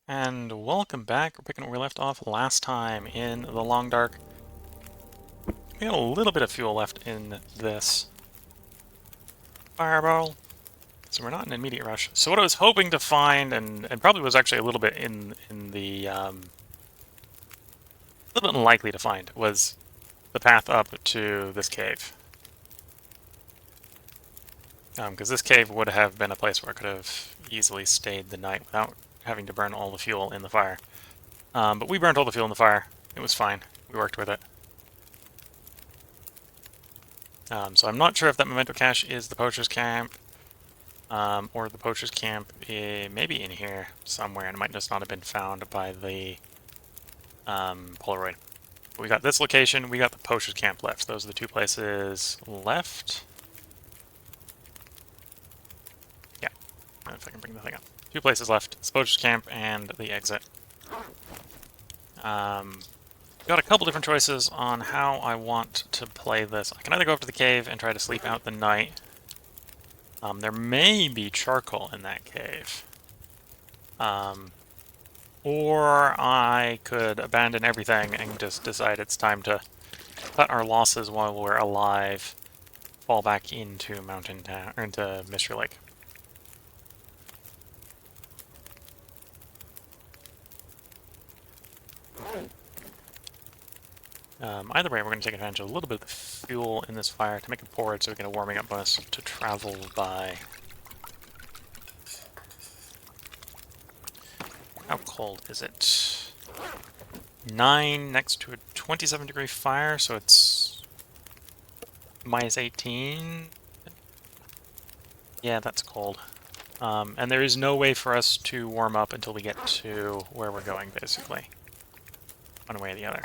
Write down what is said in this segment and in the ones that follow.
And welcome back. We're picking up where we left off last time in the Long Dark. We got a little bit of fuel left in this fireball, so we're not in an immediate rush. So what I was hoping to find, and probably was actually a little bit in the a little bit unlikely to find, was the path up to this cave. Because this cave would have been a place where I could have easily stayed the night without having to burn all the fuel in the fire. But we burned all the fuel in the fire. It was fine. We worked with it. So I'm not sure if that memento cache is the poacher's camp, or the poacher's camp maybe in here somewhere, and it might just not have been found by the Polaroid. But we got this location, we got the poacher's camp left. Those are the two places left. Yeah, if I can bring the thing up. Two places left, it's the poacher's camp and the exit. Got a couple different choices on how I want to play this. I can either go up to the cave and try to sleep out the night. There may be charcoal in that cave. Or I could abandon everything and just decide it's time to cut our losses while we're alive, fall back into Mountain Town, or into Mystery Lake. Either way, we're going to take advantage of a little bit of the fuel in this fire to make it forward so we get a warming up bonus to travel by. How cold is it? 9 next to a 27-degree fire, so it's minus 18. Yeah, that's cold. And there is no way for us to warm up until we get to where we're going, basically. One way or the other.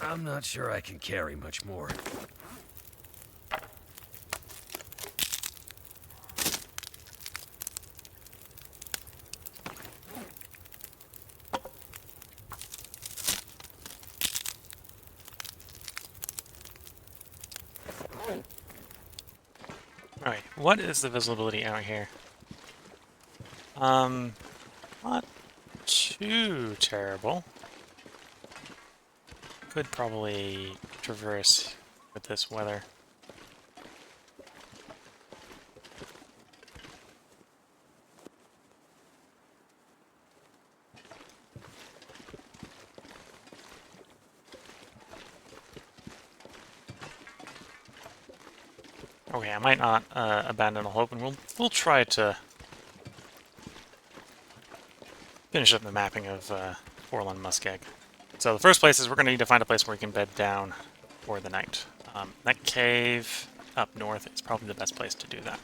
I'm not sure I can carry much more. Alright, what is the visibility out here? Not too terrible. Could probably traverse with this weather. Okay, I might not abandon all hope, and we'll try to finish up the mapping of Forlorn Muskeg. So the first place is we're going to need to find a place where we can bed down for the night. That cave up north is probably the best place to do that.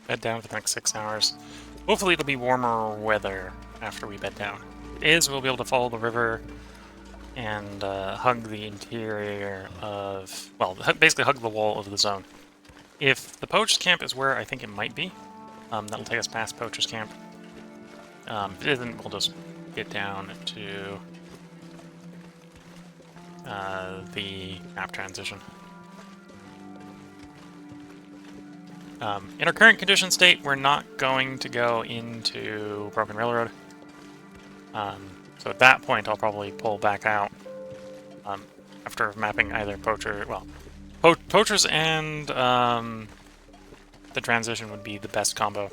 Bed down for the next 6 hours. Hopefully it'll be warmer weather after we bed down. If it is, we'll be able to follow the river and hug the interior of, well, basically hug the wall of the zone. If The Poacher's Camp is where I think it might be. That'll take us past Poacher's Camp. If it isn't, we'll just get down to the map transition. In our current condition state, we're not going to go into Broken Railroad. So at that point, I'll probably pull back out after mapping either Poacher... Well, Poachers and the transition would be the best combo.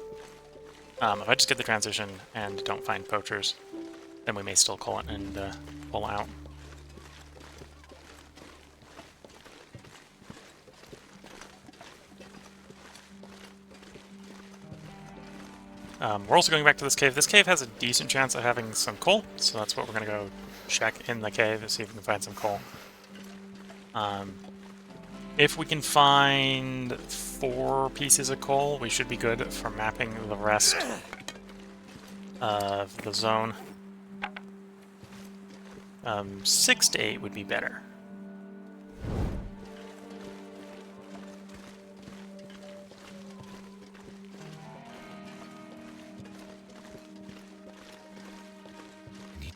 If I just get the transition and don't find Poachers, then we may still call it and pull out. We're also going back to this cave. This cave has a decent chance of having some coal, so that's what we're going to go check in the cave to see if we can find some coal. If we can find 4 pieces of coal, we should be good for mapping the rest of the zone. 6 to 8 would be better.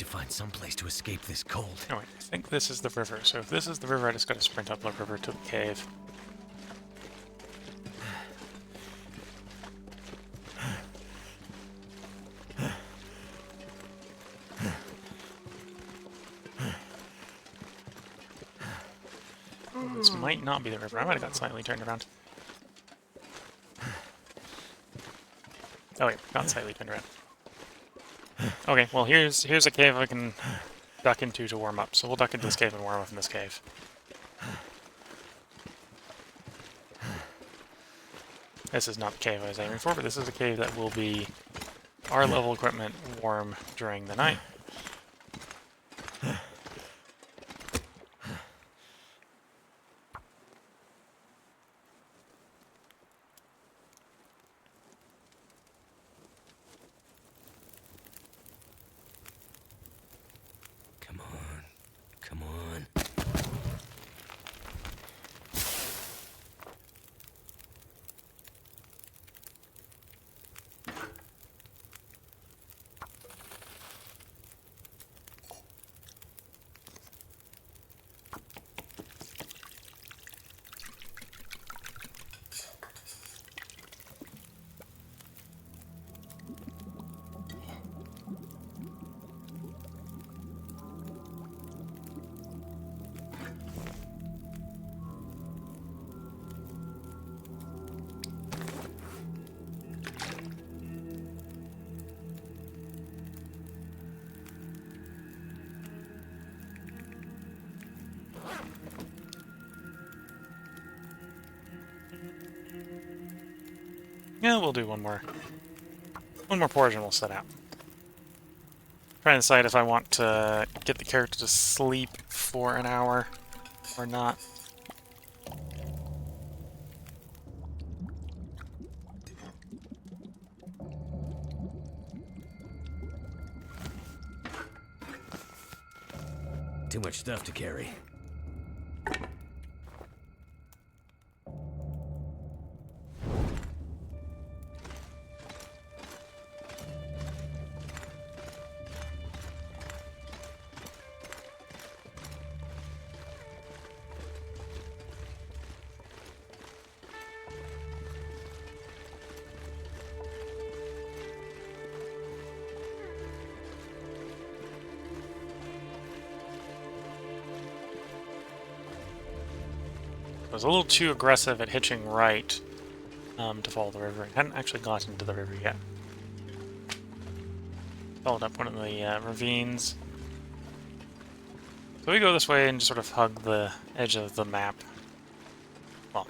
Find some place to escape this cold. Oh wait, I think this is the river. So if this is the river, I just gotta sprint up the river to the cave. This might not be the river. I might have got slightly turned around. Oh wait, not slightly turned around. Okay, well here's a cave I can duck into to warm up. So we'll duck into this cave and warm up in this cave. This is not the cave I was aiming for, but this is a cave that will be our level equipment warm during the night. Come on. Yeah, we'll do one more portion, we'll set out. Trying to decide if I want to get the character to sleep for an hour or not. Too much stuff to carry. I was a little too aggressive at hitching right to follow the river. I hadn't actually gotten into the river yet. Followed up one of the ravines. So we go this way and just sort of hug the edge of the map. Well,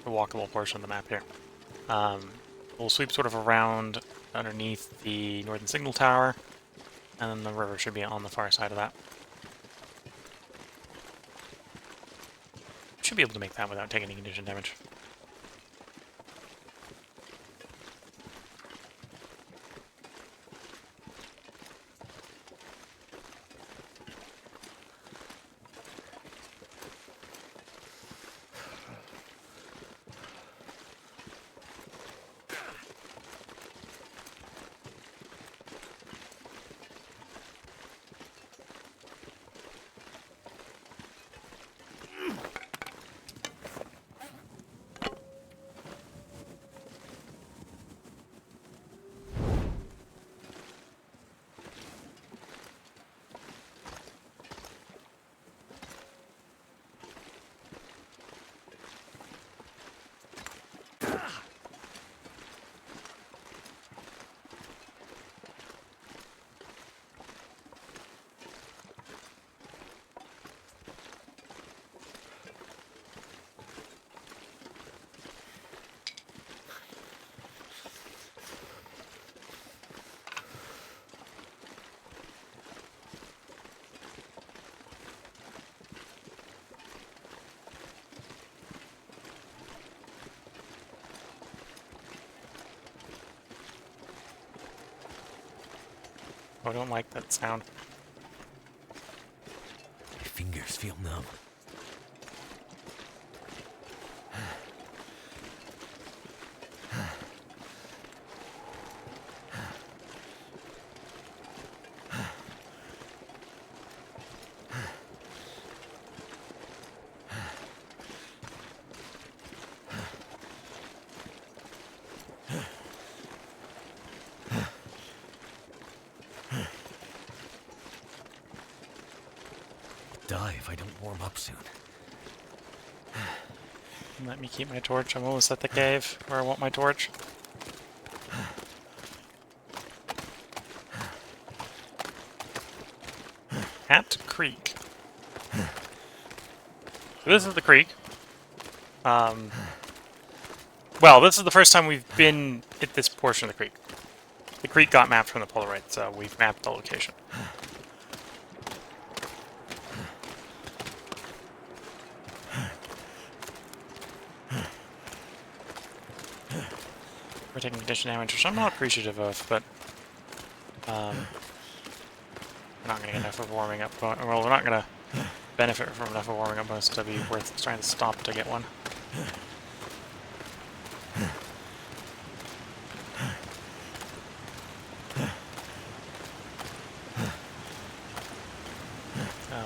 the walkable portion of the map here. We'll sweep sort of around underneath the northern signal tower, and then the river should be on the far side of that. Should be able to make that without taking any condition damage. Oh, I don't like that sound. My fingers feel numb. Die if I don't warm up soon. Let me keep my torch. I'm almost at the cave where I want my torch. Hat Creek. So this is the creek. Well, this is the first time we've been at this portion of the creek. The creek got mapped from the Polaroid, so we've mapped the location. We're taking condition damage, which I'm not appreciative of, but we're not going to get enough of warming up. Well, we're not going to benefit from enough of warming up bonus to be worth trying to stop to get one.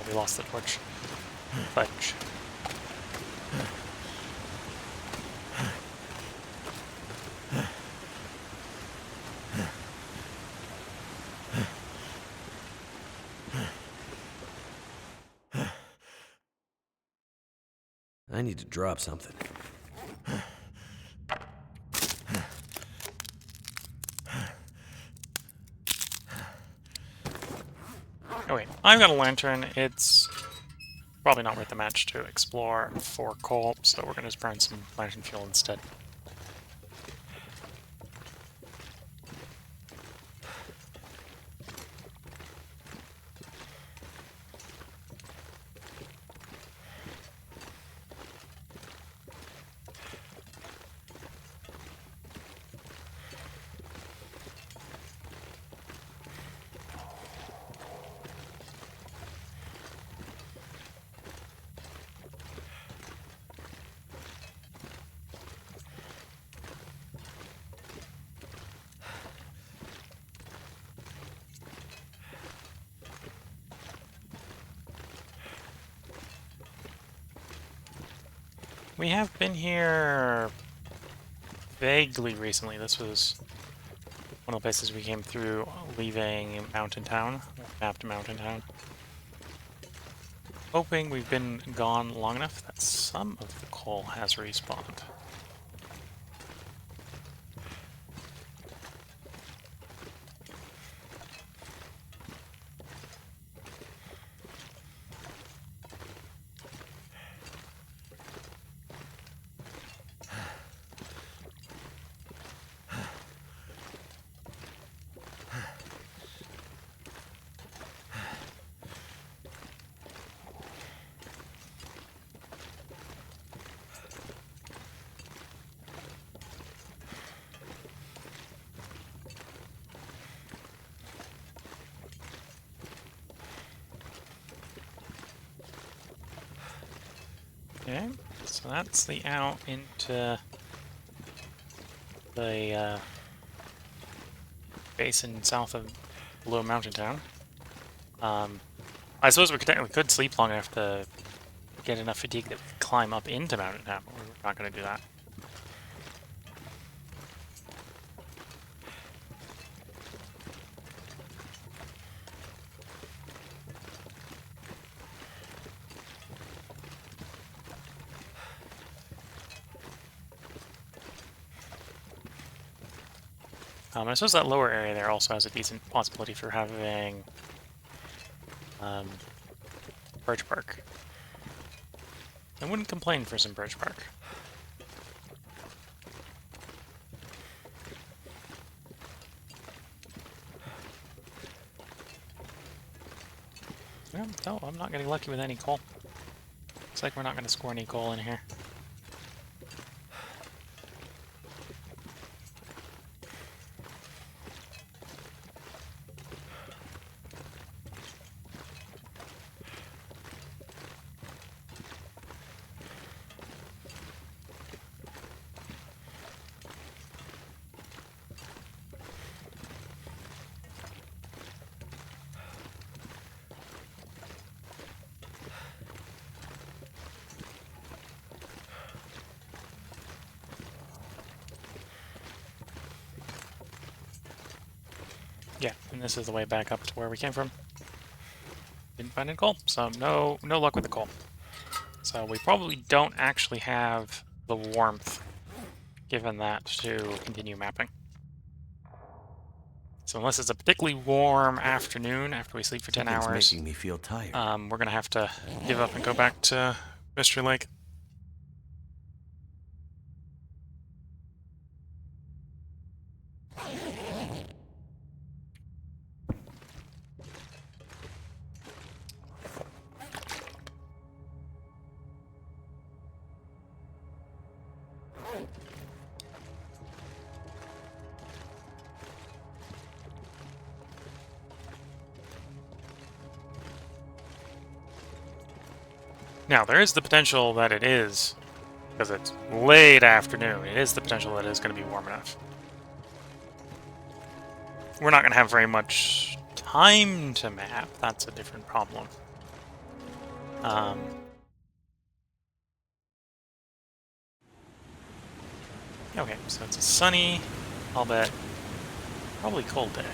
We lost the torch. Fudge. I need to drop something. Oh wait, I've got a lantern. It's probably not worth the match to explore for coal, so we're going to just burn some lantern fuel instead. We have been here vaguely recently. This was one of the places we came through leaving Mountain Town, mapped Mountain Town. Hoping we've been gone long enough that some of the coal has respawned. Okay, so that's the out into the basin south of Below Mountain Town. I suppose we could sleep long enough to get enough fatigue that we could climb up into Mountain Town, but we're not going to do that. I suppose that lower area there also has a decent possibility for having birch bark. I wouldn't complain for some birch bark. Well, no, I'm not getting lucky with any coal. Looks like we're not going to score any coal in here. Yeah, and this is the way back up to where we came from. Didn't find any coal, so no luck with the coal. So we probably don't actually have the warmth given that to continue mapping. So unless it's a particularly warm afternoon after we sleep for 10 Something's hours, making me feel tired. we're going to have to give up and go back to Mystery Lake. Now, there is the potential that it is, because it's late afternoon, it is the potential that it is going to be warm enough. We're not going to have very much time to map. That's a different problem. Okay, so it's a sunny, I'll bet, probably cold day.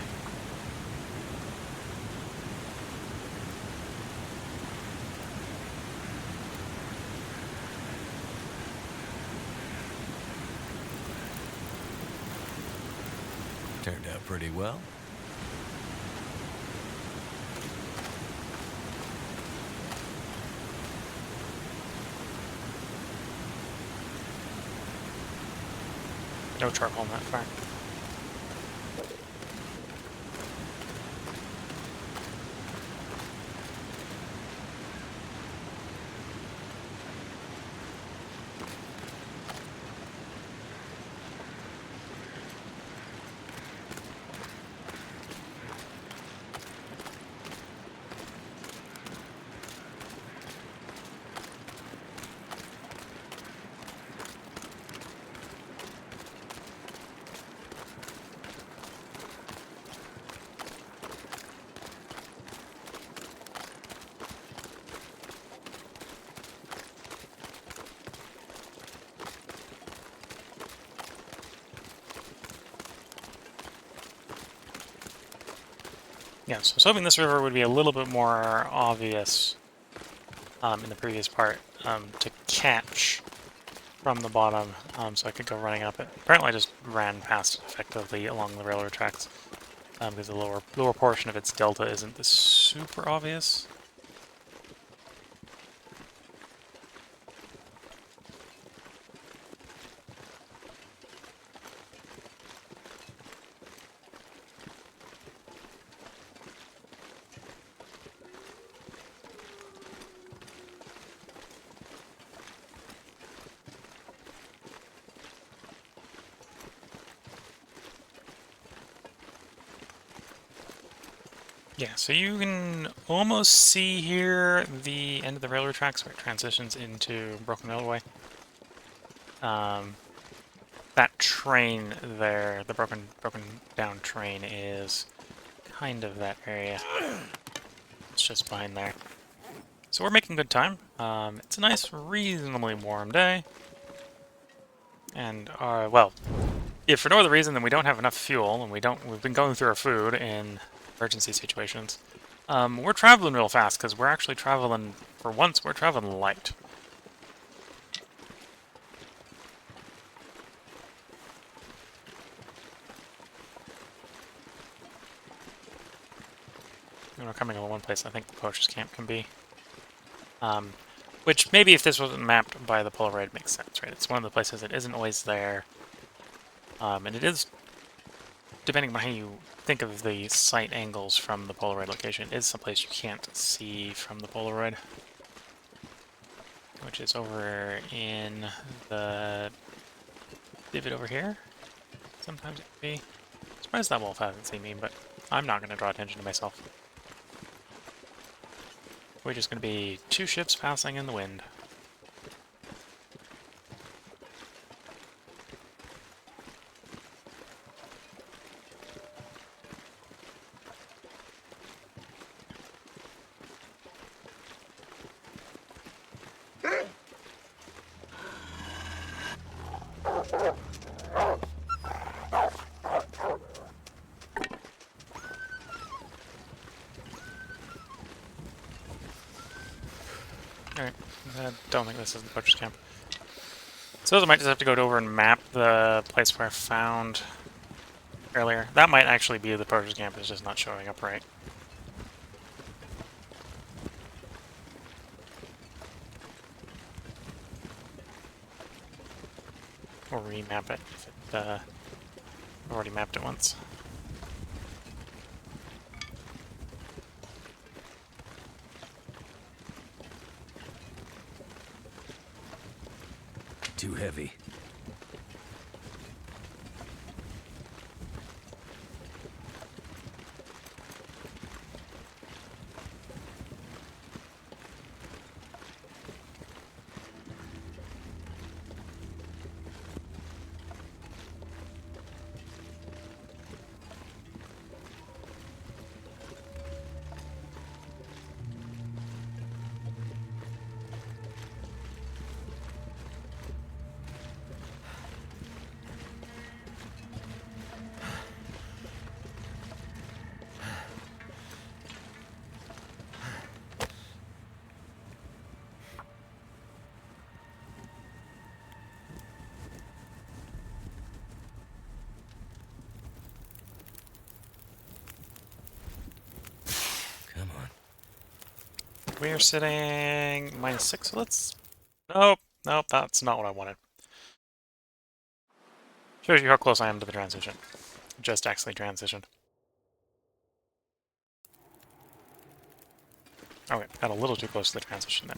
Turned out pretty well. No charcoal in that fire. Yeah, so I was hoping this river would be a little bit more obvious in the previous part to catch from the bottom, so I could go running up it. Apparently I just ran past it effectively along the railroad tracks, because the lower portion of its delta isn't this super obvious. Yeah, so you can almost see here the end of the railroad tracks where it transitions into Broken Railway. That train there, the broken down train, is kind of that area. It's just behind there. So we're making good time. It's a nice, reasonably warm day. And, well, if for no other reason than we don't have enough fuel, and we've been going through our food in emergency situations, we're traveling real fast, because we're actually traveling, for once, we're traveling light. And we're coming to one place I think the poacher's camp can be. Which, maybe if this wasn't mapped by the Polaroid, makes sense, right? It's one of the places that isn't always there. And it is, depending on how you think of the sight angles from the Polaroid location, it is someplace you can't see from the Polaroid. Which is over in the divot over here. Sometimes it could be. I'm surprised that wolf hasn't seen me, but I'm not going to draw attention to myself. We're just going to be two ships passing in the wind. I don't think this is the poacher's camp. So I might just have to go over and map the place where I found earlier. That might actually be the poacher's camp, it's just not showing up right. Or remap it if it, I've already mapped it once. Too heavy. Come on. We're sitting -6, so let's... Nope, nope, that's not what I wanted. Shows you how close I am to the transition. Just actually transitioned. Okay, got a little too close to the transition there.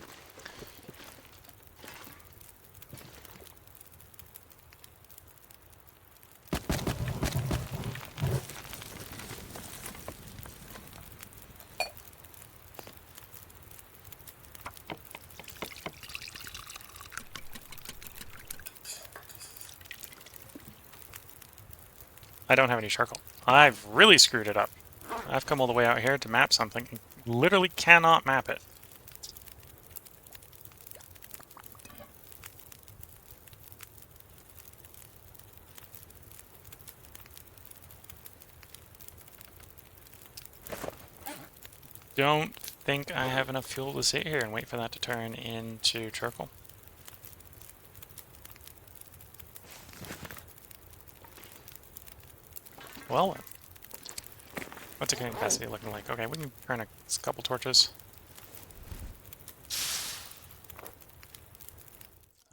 I don't have any charcoal. I've really screwed it up. I've come all the way out here to map something and literally cannot map it. Don't think I have enough fuel to sit here and wait for that to turn into charcoal. Well, what's the carrying capacity looking like? Okay, we can turn a couple torches.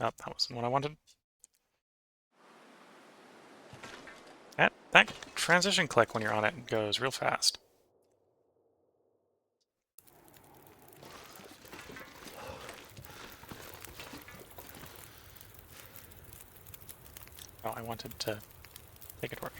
Oh, that wasn't what I wanted. That transition click when you're on it goes real fast. Oh, I wanted to take a torch.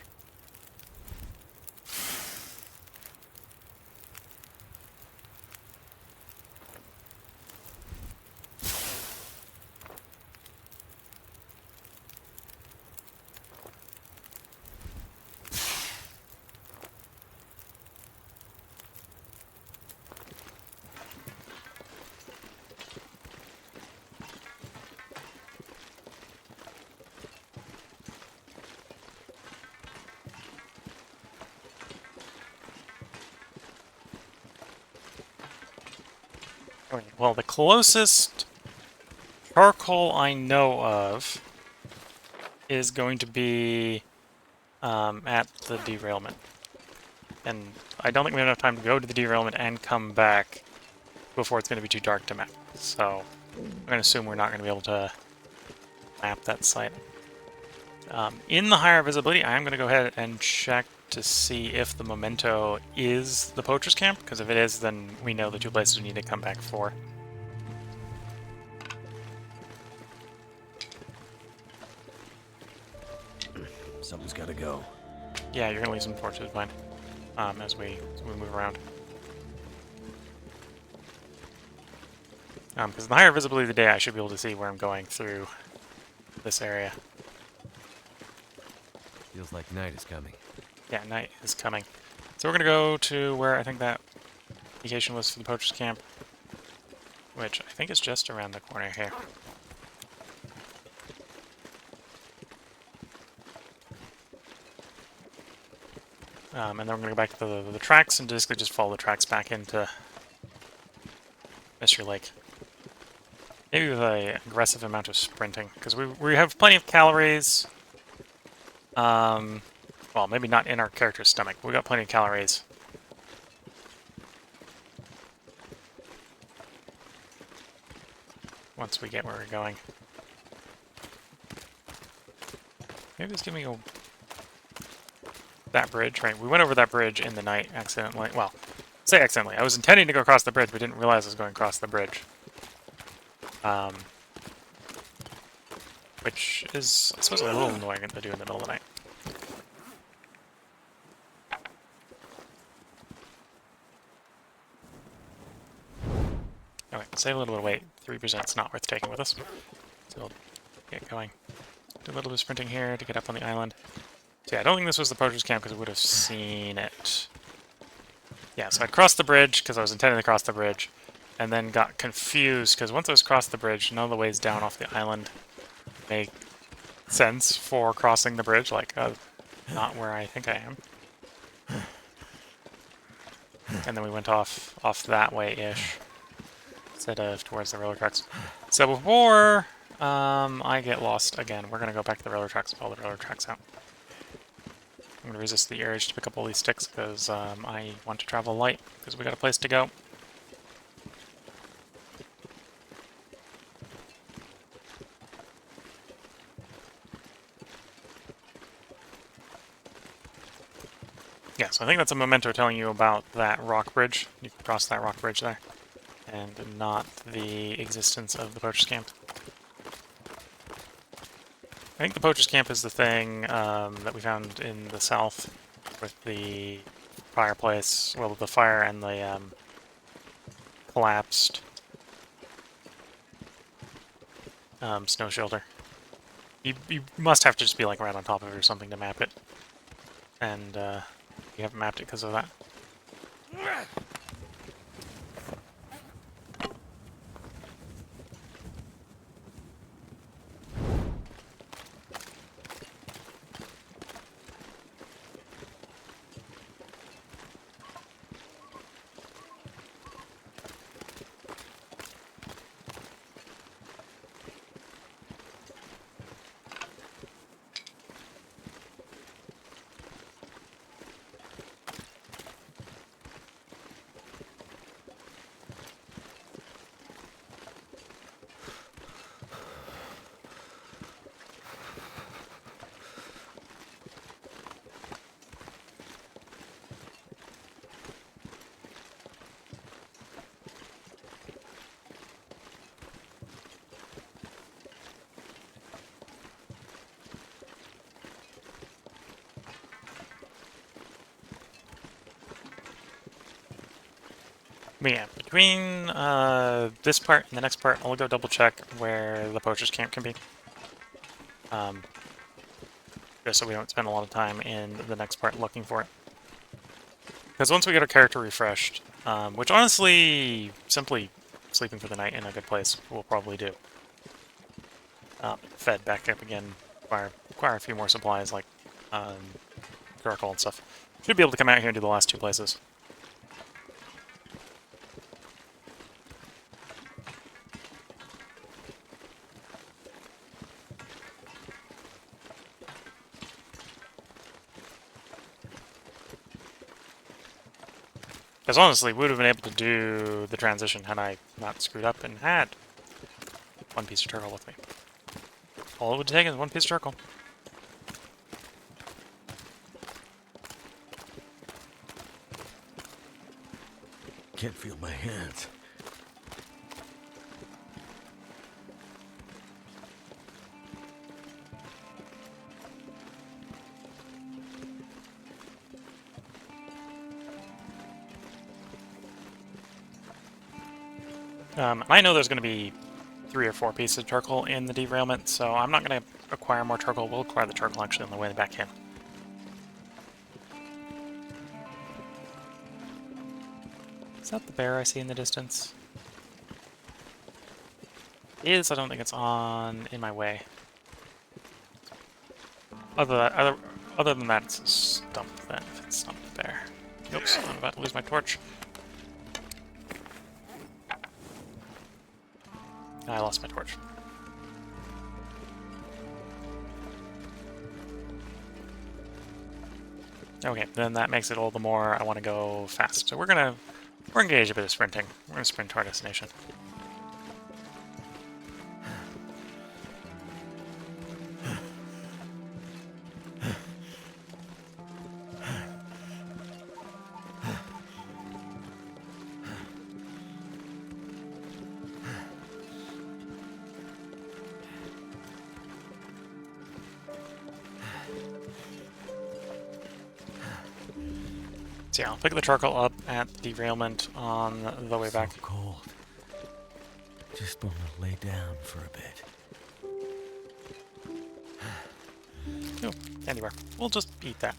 Okay, well, the closest charcoal I know of is going to be at the derailment. And I don't think we have enough time to go to the derailment and come back before it's going to be too dark to map. So I'm going to assume we're not going to be able to map that site. In the higher visibility, I am going to go ahead and check to see if the memento is the poacher's camp, because if it is, then we know the two places we need to come back for. Something's gotta go. Yeah, you're going to leave some torches behind as we move around. Because in the higher visibility of the day, I should be able to see where I'm going through this area. Feels like night is coming. Yeah, night is coming. So we're going to go to where I think that location was for the poacher's camp, which I think is just around the corner here. And then we're going to go back to the tracks and basically just follow the tracks back into Mystery Lake. Maybe with an aggressive amount of sprinting, because we have plenty of calories. Well, maybe not in our character's stomach, but we got plenty of calories. Once we get where we're going. Maybe it's giving me that bridge, right? We went over that bridge in the night accidentally. Well, say accidentally. I was intending to go across the bridge, but didn't realize I was going across the bridge. Which is, I suppose, a little annoying to do in the middle of the night. Okay, save a little bit of weight. 3% is not worth taking with us. So we'll get going. Do a little bit of sprinting here to get up on the island. So yeah, I don't think this was the poacher's camp because I would have seen it. Yeah, so I crossed the bridge because I was intending to cross the bridge, and then got confused because once I was across the bridge, none of the ways down off the island make sense for crossing the bridge, like, not where I think I am. And then we went off that way-ish, instead of towards the railroad tracks. So before I get lost again, we're going to go back to the railroad tracks and pull the railroad tracks out. I'm going to resist the urge to pick up all these sticks, because I want to travel light, because we got a place to go. Yeah, so I think that's a memento telling you about that rock bridge. You can cross that rock bridge there. And not the existence of the poacher's camp. I think the poacher's camp is the thing that we found in the south with the fireplace, well, the fire and the collapsed snow shelter. You must have to just be like right on top of it or something to map it. And you haven't mapped it because of that. But yeah, between this part and the next part, I'll go double check where the poacher's camp can be. Just so we don't spend a lot of time in the next part looking for it. Because once we get our character refreshed, which honestly, simply sleeping for the night in a good place will probably do. Fed back up again, require a few more supplies like charcoal and stuff. Should be able to come out here and do the last two places. Because honestly, we would have been able to do the transition had I not screwed up and had one piece of charcoal with me. All it would take is one piece of charcoal. Can't feel my hands. I know there's going to be 3 or 4 pieces of charcoal in the derailment, so I'm not going to acquire more charcoal. We'll acquire the charcoal actually on the way back in. Is that the bear I see in the distance? It is. I don't think it's in my way. Other than that, it's a stump then, if it's not the bear. Oops, I'm about to lose my torch. I lost my torch. Okay, then that makes it all the more I want to go fast. So we're engage a bit of sprinting. We're gonna sprint to our destination. So yeah, I'll pick the charcoal up at the derailment on the way back. So cold. Just want to lay down for a bit. Oh, anywhere. We'll just eat that.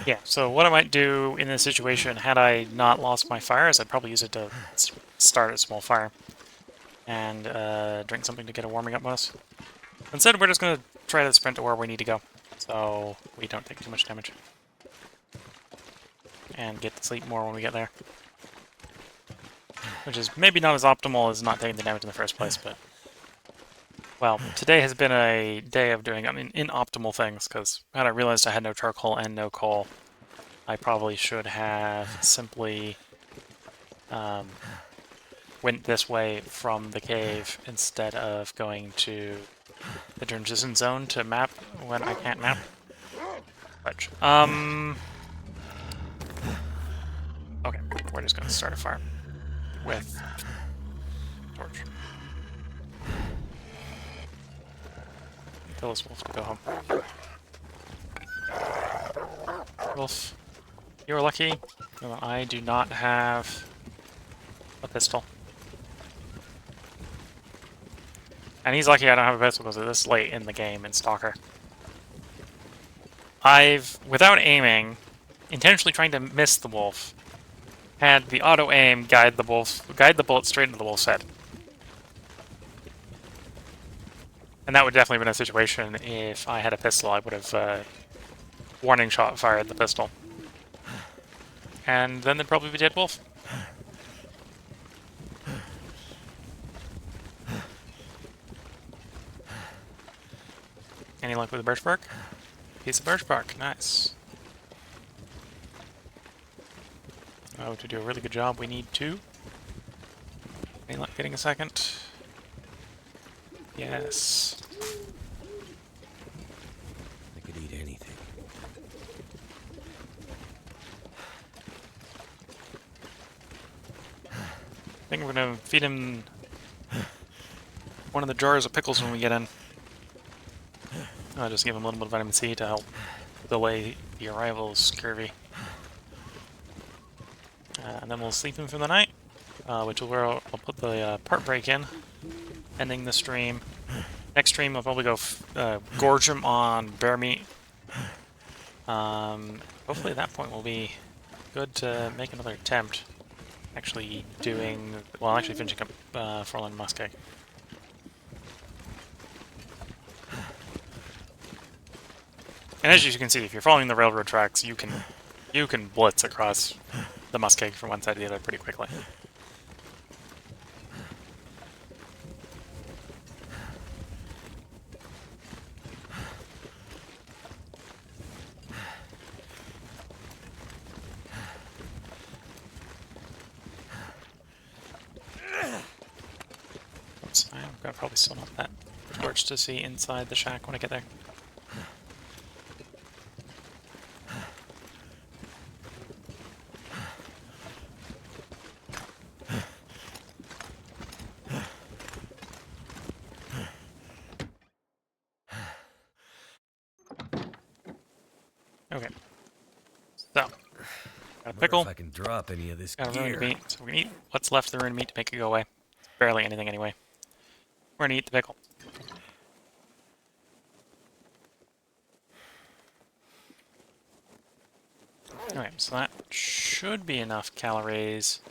Yeah, so what I might do in this situation, had I not lost my fire, is I'd probably use it to start a small fire. And drink something to get a warming up bonus. Instead, we're just going to try to sprint to where we need to go, so we don't take too much damage. And get to sleep more when we get there. Which is maybe not as optimal as not taking the damage in the first place, but... Well, today has been a day of doing, inoptimal things, because had I realized I had no charcoal and no coal, I probably should have simply went this way from the cave instead of going to the transition zone to map when I can't map. But, okay, we're just going to start a fire with torch. Tell this wolf to go home. Wolf, you're lucky. I do not have a pistol. And he's lucky I don't have a pistol because it's this late in the game in Stalker. I've, without aiming, intentionally trying to miss the wolf, had the auto-aim guide the bullet straight into the wolf's head. And that would definitely have been a situation if I had a pistol. I would have warning shot fired the pistol. And then there'd probably be a dead wolf. Any luck with the birch bark? Piece of birch bark, nice. Oh, to do a really good job, we need 2. Any luck getting a second? Yes. I could eat anything. I think we're gonna feed him one of the jars of pickles when we get in. I'll just give him a little bit of vitamin C to help delay the arrival of scurvy. And then we'll sleep him for the night, which is where I'll put the part break in, ending the stream. Next stream I'll probably go gorge him on bear meat. Hopefully at that point we'll be good to make another attempt. actually doing, well, actually finishing up Forlorn Muskeg. And as you can see, if you're following the railroad tracks, you can blitz across the Muskeg from one side to the other pretty quickly. Oops, I'm gonna probably still not that torch to see inside the shack when I get there. Okay, so got a Wonder pickle, if I can drop any of this got a ruined gear. meat, so we're gonna eat what's left of the ruined meat to make it go away. Barely anything anyway. We're gonna eat the pickle. Okay, so that should be enough calories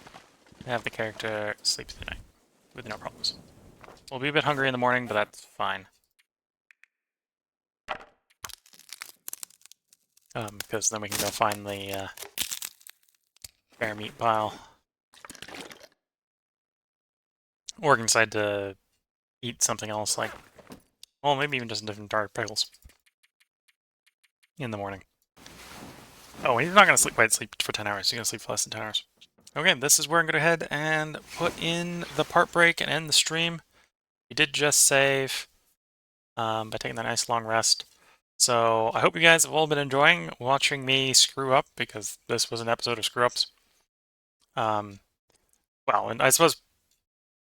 to have the character sleep through the night with no problems. We'll be a bit hungry in the morning, but that's fine. Because then we can go find the bear meat pile. Or we can decide to eat something else, like, well, maybe even just different dark pickles in the morning. Oh, he's not going to quite sleep for 10 hours. He's going to sleep for less than 10 hours. Okay, this is where I'm going to go ahead and put in the part break and end the stream. We did just save by taking that nice long rest. So I hope you guys have all been enjoying watching me screw up, because this was an episode of screw-ups. Well, and I suppose,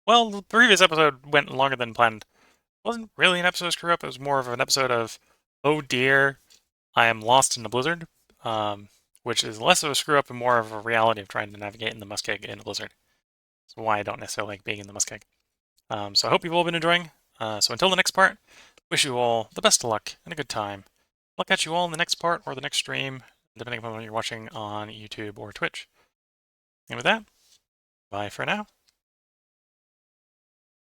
well, the previous episode went longer than planned. It wasn't really an episode of screw-up. It was more of an episode of, oh dear, I am lost in the blizzard, which is less of a screw-up and more of a reality of trying to navigate in the muskeg in a blizzard. That's why I don't necessarily like being in the muskeg. So I hope you've all been enjoying. So until the next part, wish you all the best of luck and a good time. I'll catch you all in the next part or the next stream, depending upon when you're watching on YouTube or Twitch. And with that, bye for now.